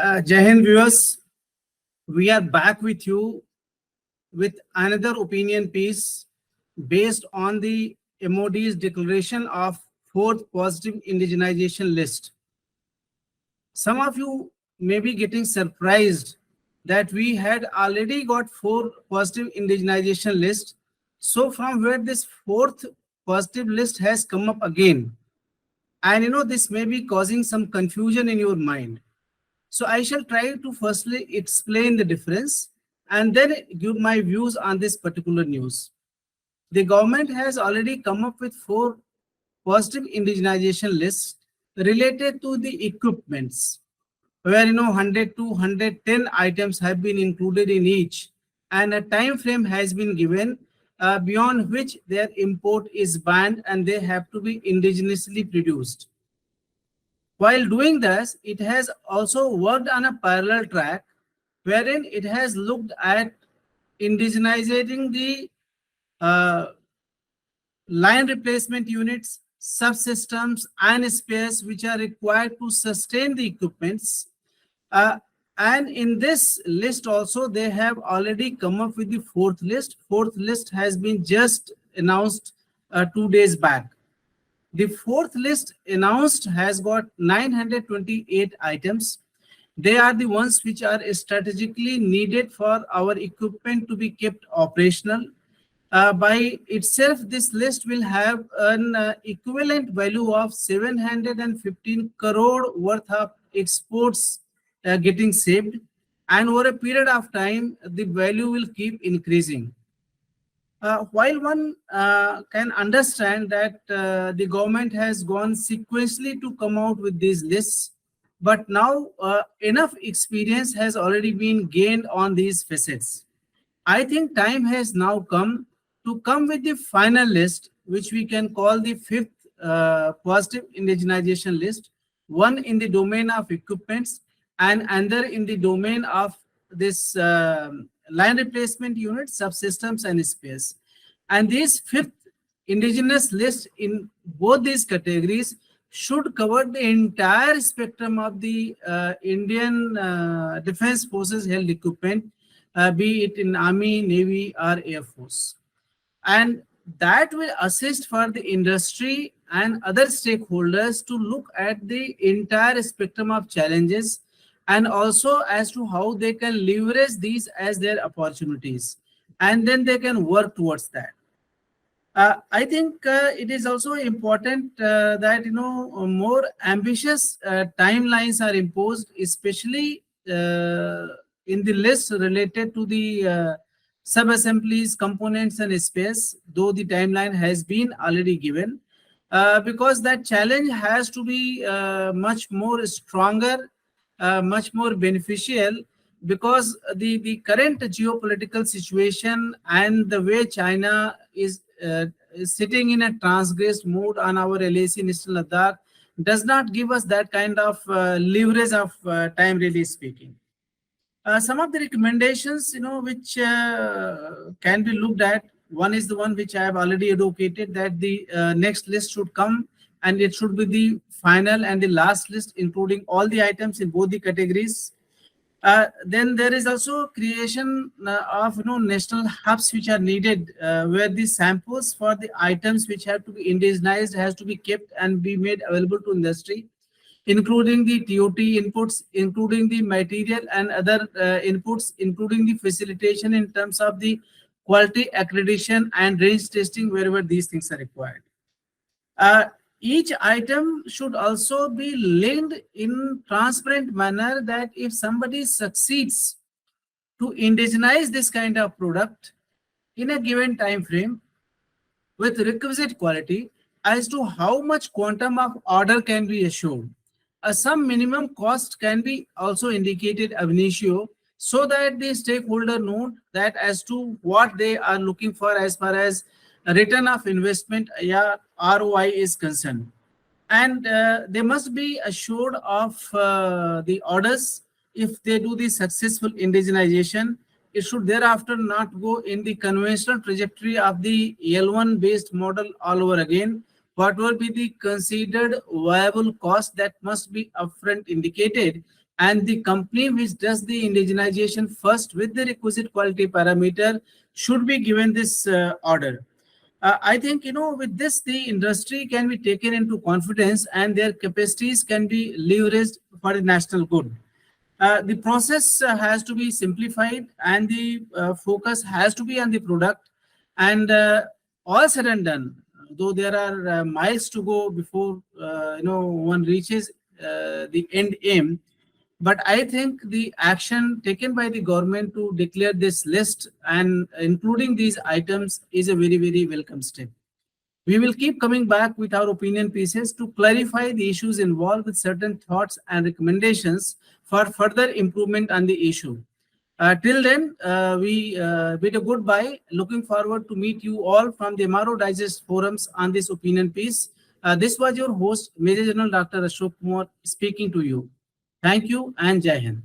Jai Hind viewers, we are back with you with another opinion piece based on the MOD's declaration of fourth positive indigenization list. Some of you may be getting surprised that we had already got four positive indigenization lists. So from where this fourth positive list has come up again? And this may be causing some confusion in your mind. So I shall try to firstly explain the difference and then give my views on this particular news. The government has already come up with four positive indigenization lists related to the equipments, where 100 to 110 items have been included in each, and a time frame has been given beyond which their import is banned and they have to be indigenously produced. While doing this, it has also worked on a parallel track wherein it has looked at indigenizing the uh, line replacement units, subsystems, and spares which are required to sustain the equipments. And in this list also, they have already come up with the fourth list. Fourth list has been just announced 2 days back. The fourth list announced has got 928 items. They are the ones which are strategically needed for our equipment to be kept operational. By itself, this list will have an equivalent value of 715 crore worth of exports getting saved. And over a period of time, the value will keep increasing. While one can understand that the government has gone sequentially to come out with these lists, but now enough experience has already been gained on these facets. I think time has now come to come with the final list, which we can call the fifth positive indigenization list, one in the domain of equipments and another in the domain of this line replacement units, subsystems, and spares. And this fifth indigenous list in both these categories should cover the entire spectrum of the Indian Defense Forces held equipment, be it in Army, Navy, or Air Force. And that will assist for the industry and other stakeholders to look at the entire spectrum of challenges and also as to how they can leverage these as their opportunities, and then they can work towards that. I think it is also important that more ambitious timelines are imposed, especially in the list related to the sub-assemblies, components, and space, though the timeline has been already given, because that challenge has to be much more stronger, much more beneficial, because the current geopolitical situation and the way China is sitting in a transgressed mode on our LAC in Eastern Ladakh does not give us that kind of leverage of time, really speaking. Some of the recommendations, which can be looked at. One is the one which I have already advocated, that the next list should come and it should be the final and the last list, including all the items in both the categories. Then there is also creation of national hubs which are needed, where the samples for the items which have to be indigenized has to be kept and be made available to industry, including the TOT inputs, including the material and other inputs, including the facilitation in terms of the quality accreditation and range testing wherever these things are required. Each item should also be linked in transparent manner, that if somebody succeeds to indigenize this kind of product in a given time frame with requisite quality, as to how much quantum of order can be assured. Some minimum cost can be also indicated ab initio, so that the stakeholder know that as to what they are looking for as far as return of investment, ROI is concerned. And they must be assured of the orders if they do the successful indigenization. It should thereafter not go in the conventional trajectory of the L1 based model all over again. What will be the considered viable cost that must be upfront indicated and the company which does the indigenization first with the requisite quality parameter should be given this order. I think, with this, the industry can be taken into confidence and their capacities can be leveraged for the national good. The process has to be simplified and the focus has to be on the product. And all said and done, though there are miles to go before one reaches the end aim, but I think the action taken by the government to declare this list and including these items is a very, very welcome step. We will keep coming back with our opinion pieces to clarify the issues involved with certain thoughts and recommendations for further improvement on the issue. Till then, we bid a goodbye. Looking forward to meet you all from the MRO Digest forums on this opinion piece. This was your host, Major General Dr. Ashok Kumar, speaking to you. Thank you and Jai Hind.